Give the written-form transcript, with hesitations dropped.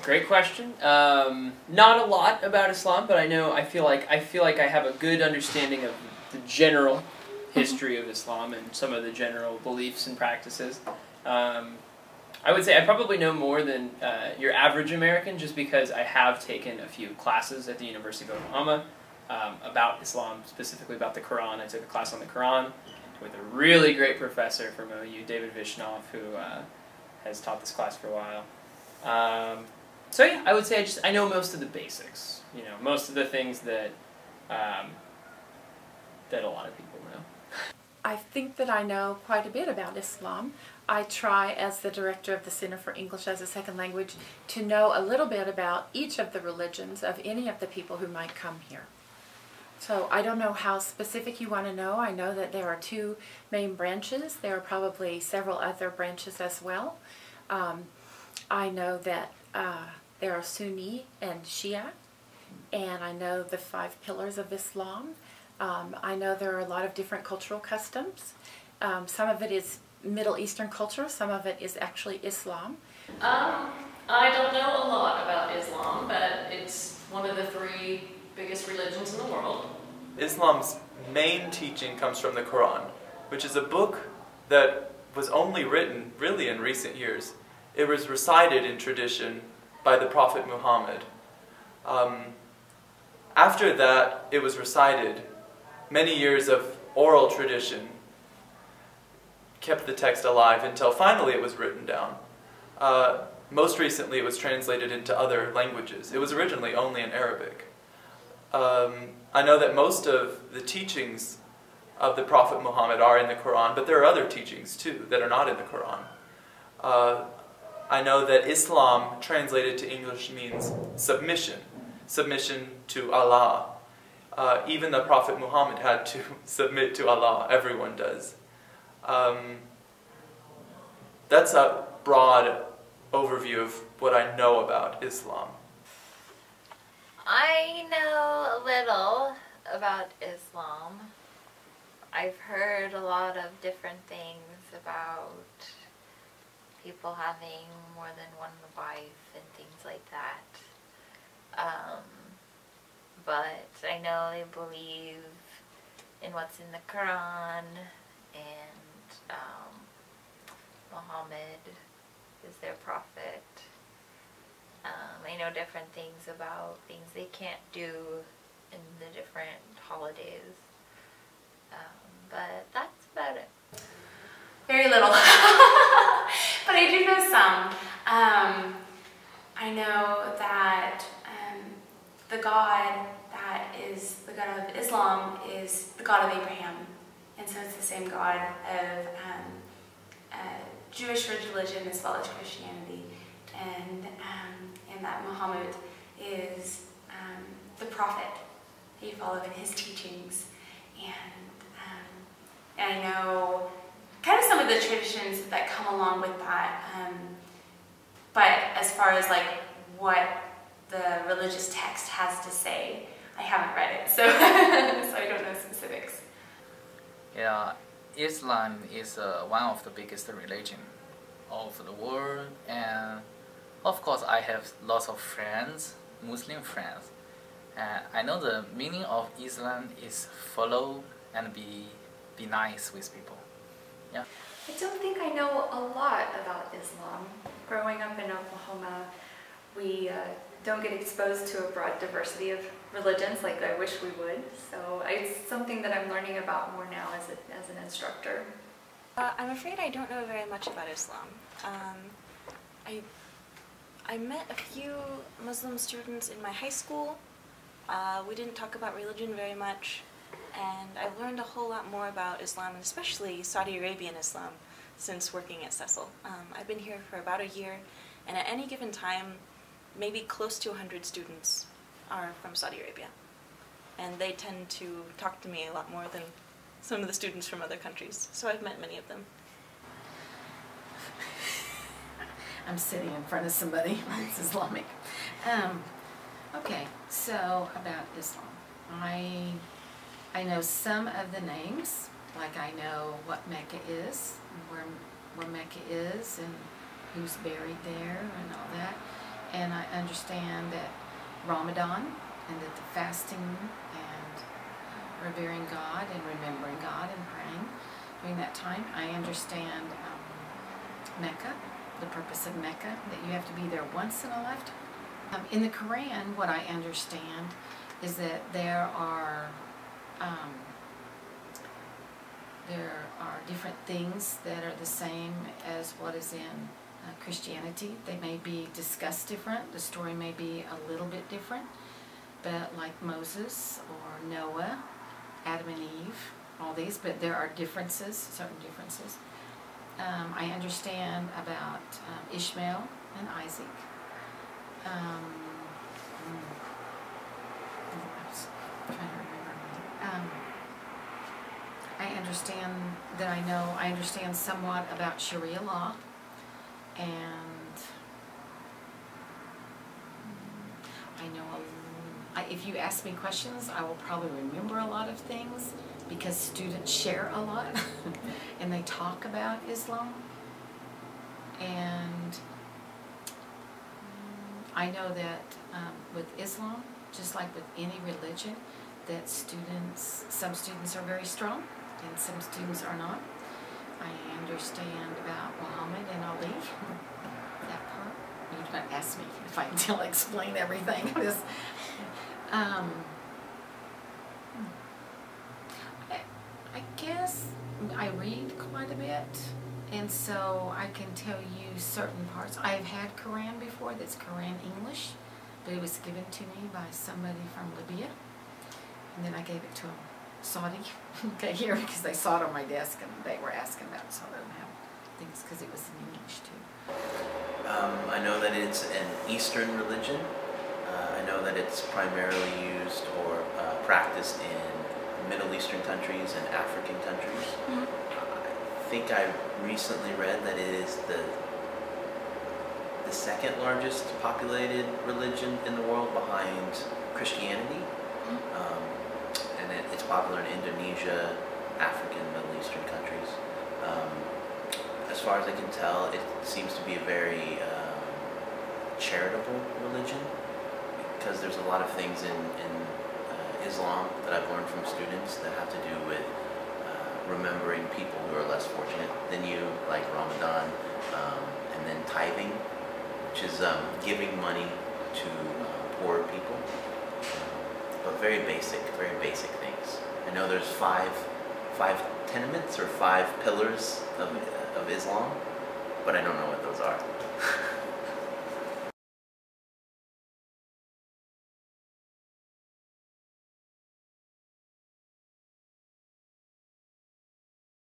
Great question. Not a lot about Islam, but I feel like I have a good understanding of the general history of Islam and some of the general beliefs and practices. I would say I probably know more than your average American, just because I have taken a few classes at the University of Oklahoma about Islam, specifically about the Quran. I took a class on the Quran with a really great professor from OU, David Vishnov, who has taught this class for a while. So yeah, I would say I know most of the basics. You know, most of the things that that a lot of people know. I think that I know quite a bit about Islam. I try, as the director of the Center for English as a Second Language, to know a little bit about each of the religions of any of the people who might come here. So I don't know how specific you want to know. I know that there are two main branches. There are probably several other branches as well. I know that there are Sunni and Shia, and I know the 5 pillars of Islam. I know there are a lot of different cultural customs. Some of it is Middle Eastern culture, some of it is actually Islam. I don't know a lot about Islam, but it's one of the 3 biggest religions in the world. Islam's main teaching comes from the Quran, which is a book that was only written really in recent years. It was recited in tradition by the Prophet Muhammad. After that, it was recited. Many years of oral tradition kept the text alive until finally it was written down. Most recently, it was translated into other languages. It was originally only in Arabic. I know that most of the teachings of the Prophet Muhammad are in the Quran, but there are other teachings too that are not in the Quran. I know that Islam, translated to English, means submission. Submission to Allah. Even the Prophet Muhammad had to submit to Allah. Everyone does. That's a broad overview of what I know about Islam. I know a little about Islam. I've heard a lot of different things about people having more than one wife and things like that. But I know they believe in what's in the Quran, and Muhammad is their prophet. I know different things about things they can't do in the different holidays. But that's about it. Very little. But I do know some. I know that the God that is the God of Islam is the God of Abraham. And so it's the same God of Jewish religion as well as Christianity. And that Muhammad is the prophet that you follow in his teachings. And I know kind of some of the traditions that come along with that. But as far as like what the religious text has to say, I haven't read it, so, so I don't know specifics. Yeah, Islam is one of the biggest religion of the world, and of course I have lots of friends, Muslim friends, and I know the meaning of Islam is follow and be nice with people. Yeah. I don't think I know a lot about Islam. Growing up in Oklahoma, we don't get exposed to a broad diversity of religions like I wish we would. So it's something that I'm learning about more now as an instructor. I'm afraid I don't know very much about Islam. I met a few Muslim students in my high school. We didn't talk about religion very much, and I've learned a whole lot more about Islam, and especially Saudi Arabian Islam, since working at Cecil. I've been here for about a year, and at any given time, maybe close to 100 students are from Saudi Arabia. And they tend to talk to me a lot more than some of the students from other countries. So I've met many of them. I'm sitting in front of somebody that's Islamic. Okay, so about Islam. I know some of the names, like I know what Mecca is, and where Mecca is, and who's buried there, and all that. and I understand that Ramadan and that the fasting and revering God and remembering God and praying during that time. I understand Mecca, the purpose of Mecca, that you have to be there once in a lifetime. In the Quran, what I understand is that there are different things that are the same as what is in Christianity. They may be discussed different, the story may be a little bit different, but like Moses or Noah, Adam and Eve, all these, but there are differences, certain differences. I understand about Ishmael and Isaac. I was trying to remember. I understand that I understand somewhat about Sharia law, and I know if you ask me questions, I will probably remember a lot of things because students share a lot and they talk about Islam. And I know that with Islam, just like with any religion, that some students are very strong and some students are not. I understand about Muhammad and Ali, that part. You're going to ask me if I can explain everything. I guess I read quite a bit, and so I can tell you certain parts. I've had Quran before, that's Quran English, but it was given to me by somebody from Libya, and then I gave it to a Saudi here because they saw it on my desk and they were asking about it, so I don't have things because it was in English too. I know that it's an Eastern religion. I know that it's primarily used or practiced in Middle Eastern countries and African countries. I think I recently read that it is the second largest populated religion in the world behind Christianity. And it's popular in Indonesia, African, Middle Eastern countries. As far as I can tell, it seems to be a very charitable religion, because there's a lot of things in Islam that I've learned from students that have to do with remembering people who are less fortunate than you, like Ramadan, and then tithing, which is giving money to poor people. But very basic things. I know there's five tenements or 5 pillars of Islam, but I don't know what those are.